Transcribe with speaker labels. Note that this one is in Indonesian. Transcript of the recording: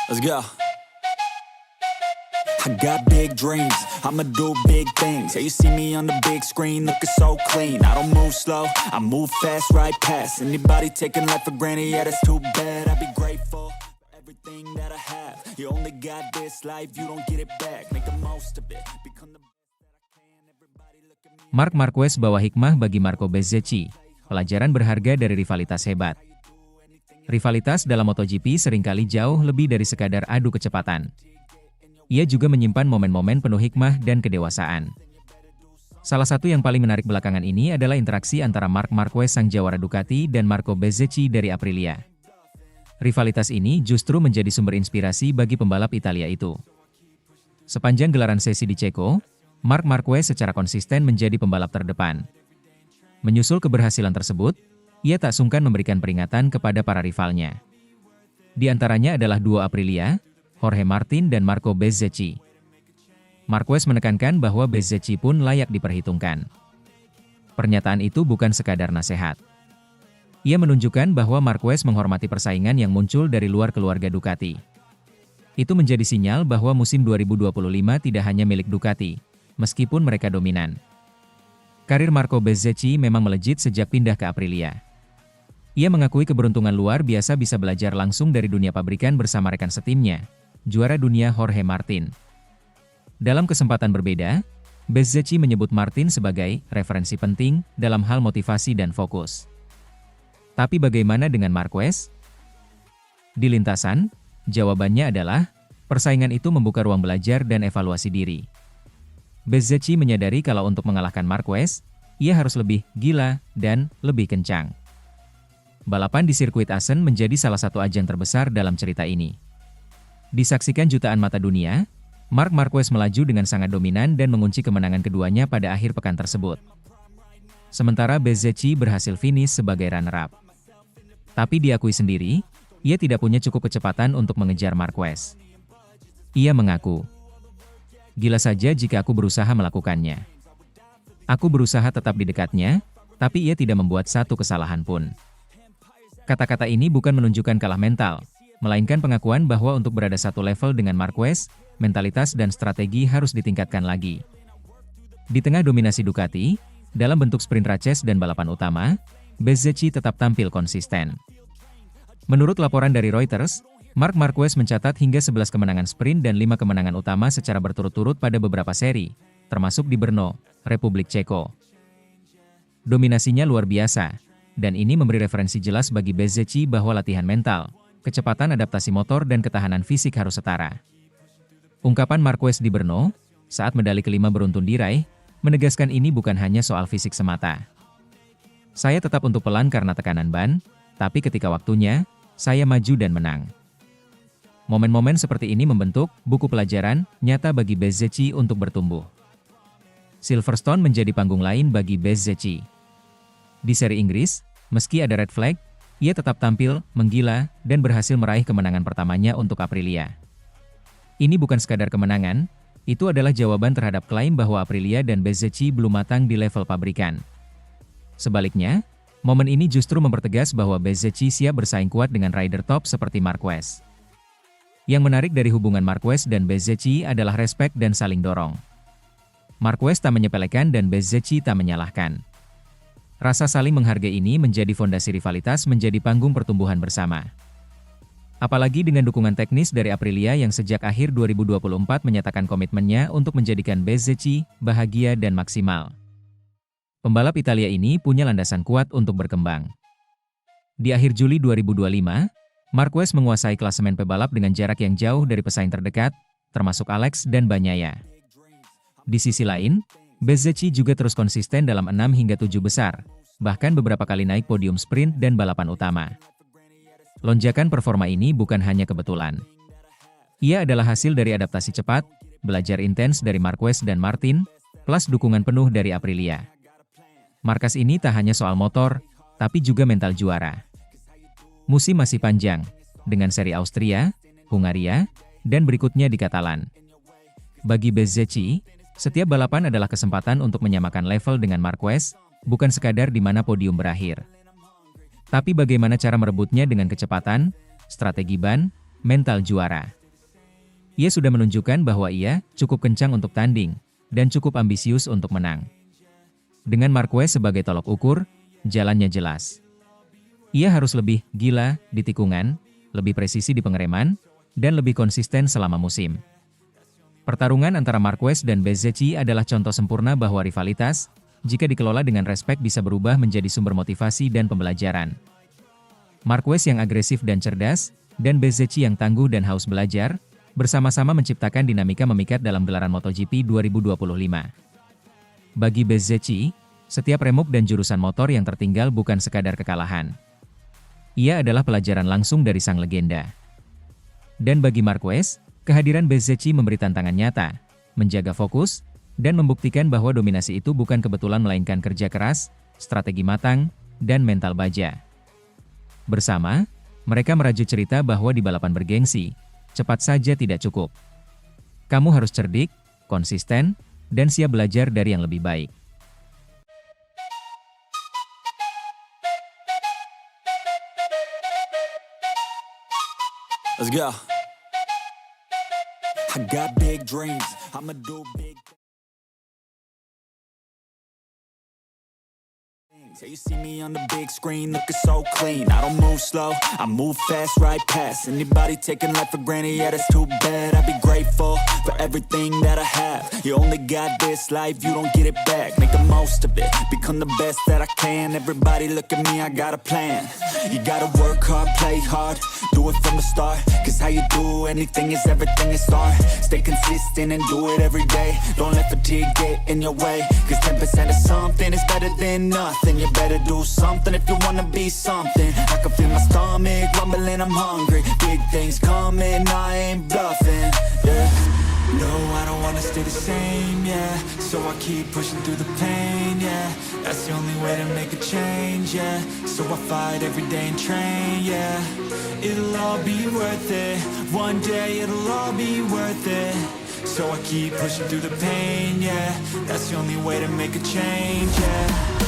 Speaker 1: Let's go. I got big dreams, I'ma do big things. Yeah, you see me on the big screen, looking so clean. I don't move slow, I move fast, right past anybody taking life for granted. Yeah, that's too bad. I'd be grateful for everything that I have. You only got this life, you don't get it back. Make the most of it, become the best that I can. Everybody look at me.
Speaker 2: Marc Marquez bawa hikmah bagi Marco Bezzecchi, pelajaran berharga dari rivalitas hebat. Rivalitas dalam MotoGP seringkali jauh lebih dari sekadar adu kecepatan. Ia juga menyimpan momen-momen penuh hikmah dan kedewasaan. Salah satu yang paling menarik belakangan ini adalah interaksi antara Marc Marquez sang jawara Ducati dan Marco Bezzecchi dari Aprilia. Rivalitas ini justru menjadi sumber inspirasi bagi pembalap Italia itu. Sepanjang gelaran sesi di Ceko, Marc Marquez secara konsisten menjadi pembalap terdepan. Menyusul keberhasilan tersebut, ia tak sungkan memberikan peringatan kepada para rivalnya. Di antaranya adalah duo Aprilia, Jorge Martin dan Marco Bezzecchi. Marquez menekankan bahwa Bezzecchi pun layak diperhitungkan. Pernyataan itu bukan sekadar nasihat. Ia menunjukkan bahwa Marquez menghormati persaingan yang muncul dari luar keluarga Ducati. Itu menjadi sinyal bahwa musim 2025 tidak hanya milik Ducati, meskipun mereka dominan. Karir Marco Bezzecchi memang melejit sejak pindah ke Aprilia. Ia mengakui keberuntungan luar biasa bisa belajar langsung dari dunia pabrikan bersama rekan setimnya, juara dunia Jorge Martin. Dalam kesempatan berbeda, Bezzecchi menyebut Martin sebagai referensi penting dalam hal motivasi dan fokus. Tapi bagaimana dengan Marquez? Di lintasan, jawabannya adalah, persaingan itu membuka ruang belajar dan evaluasi diri. Bezzecchi menyadari kalau untuk mengalahkan Marquez, ia harus lebih gila dan lebih kencang. Balapan di sirkuit Assen menjadi salah satu ajang terbesar dalam cerita ini. Disaksikan jutaan mata dunia, Marc Marquez melaju dengan sangat dominan dan mengunci kemenangan keduanya pada akhir pekan tersebut. Sementara Bezzecchi berhasil finish sebagai runner-up. Tapi diakui sendiri, ia tidak punya cukup kecepatan untuk mengejar Marquez. Ia mengaku, "Gila saja jika aku berusaha melakukannya. Aku berusaha tetap di dekatnya, tapi ia tidak membuat satu kesalahan pun." Kata-kata ini bukan menunjukkan kalah mental, melainkan pengakuan bahwa untuk berada satu level dengan Marquez, mentalitas dan strategi harus ditingkatkan lagi. Di tengah dominasi Ducati, dalam bentuk sprint races dan balapan utama, Bezzecchi tetap tampil konsisten. Menurut laporan dari Reuters, Marc Marquez mencatat hingga 11 kemenangan sprint dan 5 kemenangan utama secara berturut-turut pada beberapa seri, termasuk di Brno, Republik Ceko. Dominasinya luar biasa, dan ini memberi referensi jelas bagi Bezzecchi bahwa latihan mental, kecepatan adaptasi motor dan ketahanan fisik harus setara. Ungkapan Marquez di Brno, saat medali kelima beruntun diraih, menegaskan ini bukan hanya soal fisik semata. "Saya tetap untuk pelan karena tekanan ban, tapi ketika waktunya, saya maju dan menang." Momen-momen seperti ini membentuk buku pelajaran nyata bagi Bezzecchi untuk bertumbuh. Silverstone menjadi panggung lain bagi Bezzecchi. Di seri Inggris, meski ada red flag, ia tetap tampil, menggila, dan berhasil meraih kemenangan pertamanya untuk Aprilia. Ini bukan sekadar kemenangan, itu adalah jawaban terhadap klaim bahwa Aprilia dan Bezzecchi belum matang di level pabrikan. Sebaliknya, momen ini justru mempertegas bahwa Bezzecchi siap bersaing kuat dengan rider top seperti Marquez. Yang menarik dari hubungan Marquez dan Bezzecchi adalah respek dan saling dorong. Marquez tak menyepelekan dan Bezzecchi tak menyalahkan. Rasa saling menghargai ini menjadi fondasi rivalitas menjadi panggung pertumbuhan bersama. Apalagi dengan dukungan teknis dari Aprilia yang sejak akhir 2024 menyatakan komitmennya untuk menjadikan Bezzecchi bahagia dan maksimal. Pembalap Italia ini punya landasan kuat untuk berkembang. Di akhir Juli 2025, Marquez menguasai klasemen pebalap dengan jarak yang jauh dari pesaing terdekat, termasuk Alex dan Bagnaia. Di sisi lain, Bezzecchi juga terus konsisten dalam 6 hingga 7 besar, bahkan beberapa kali naik podium sprint dan balapan utama. Lonjakan performa ini bukan hanya kebetulan. Ia adalah hasil dari adaptasi cepat, belajar intens dari Marquez dan Martin, plus dukungan penuh dari Aprilia. Markas ini tak hanya soal motor, tapi juga mental juara. Musim masih panjang, dengan seri Austria, Hungaria, dan berikutnya di Katalan. Bagi Bezzecchi, setiap balapan adalah kesempatan untuk menyamakan level dengan Marquez, bukan sekadar di mana podium berakhir. Tapi bagaimana cara merebutnya dengan kecepatan, strategi ban, mental juara. Ia sudah menunjukkan bahwa ia cukup kencang untuk tanding, dan cukup ambisius untuk menang. Dengan Marquez sebagai tolok ukur, jalannya jelas. Ia harus lebih gila di tikungan, lebih presisi di pengereman, dan lebih konsisten selama musim. Pertarungan antara Marquez dan Bezzecchi adalah contoh sempurna bahwa rivalitas, jika dikelola dengan respek bisa berubah menjadi sumber motivasi dan pembelajaran. Marquez yang agresif dan cerdas, dan Bezzecchi yang tangguh dan haus belajar, bersama-sama menciptakan dinamika memikat dalam gelaran MotoGP 2025. Bagi Bezzecchi, setiap remuk dan jurusan motor yang tertinggal bukan sekadar kekalahan. Ia adalah pelajaran langsung dari sang legenda. Dan bagi Marquez, kehadiran Bezzecchi memberi tantangan nyata, menjaga fokus, dan membuktikan bahwa dominasi itu bukan kebetulan melainkan kerja keras, strategi matang, dan mental baja. Bersama, mereka merajut cerita bahwa di balapan bergengsi, cepat saja tidak cukup. Kamu harus cerdik, konsisten, dan siap belajar dari yang lebih baik.
Speaker 1: Let's go. I got big dreams. I'ma do big things. Yeah, you see me on the big screen looking so clean. I don't move slow, I move fast, right past anybody taking life for granted. Yeah, that's too bad. I'd be grateful for everything that I have. You only got this life, you don't get it back. Make the most of it, become the best that I can. Everybody look at me, I got a plan. You gotta work hard, play hard, do it from the start. Cause how you do anything is everything you start. Stay consistent and do it every day. Don't let fatigue get in your way. Cause 10% of something is better than nothing. You better do something if you wanna be something. I can feel my stomach rumbling, I'm hungry. Big things coming, I ain't bluffing, yeah. No, I don't wanna stay the same, yeah. So I keep pushing through the pain, yeah. That's the only way to make a change, yeah. So I fight every day and train, yeah. It'll all be worth it. One day it'll all be worth it. So I keep pushing through the pain, yeah. That's the only way to make a change, yeah.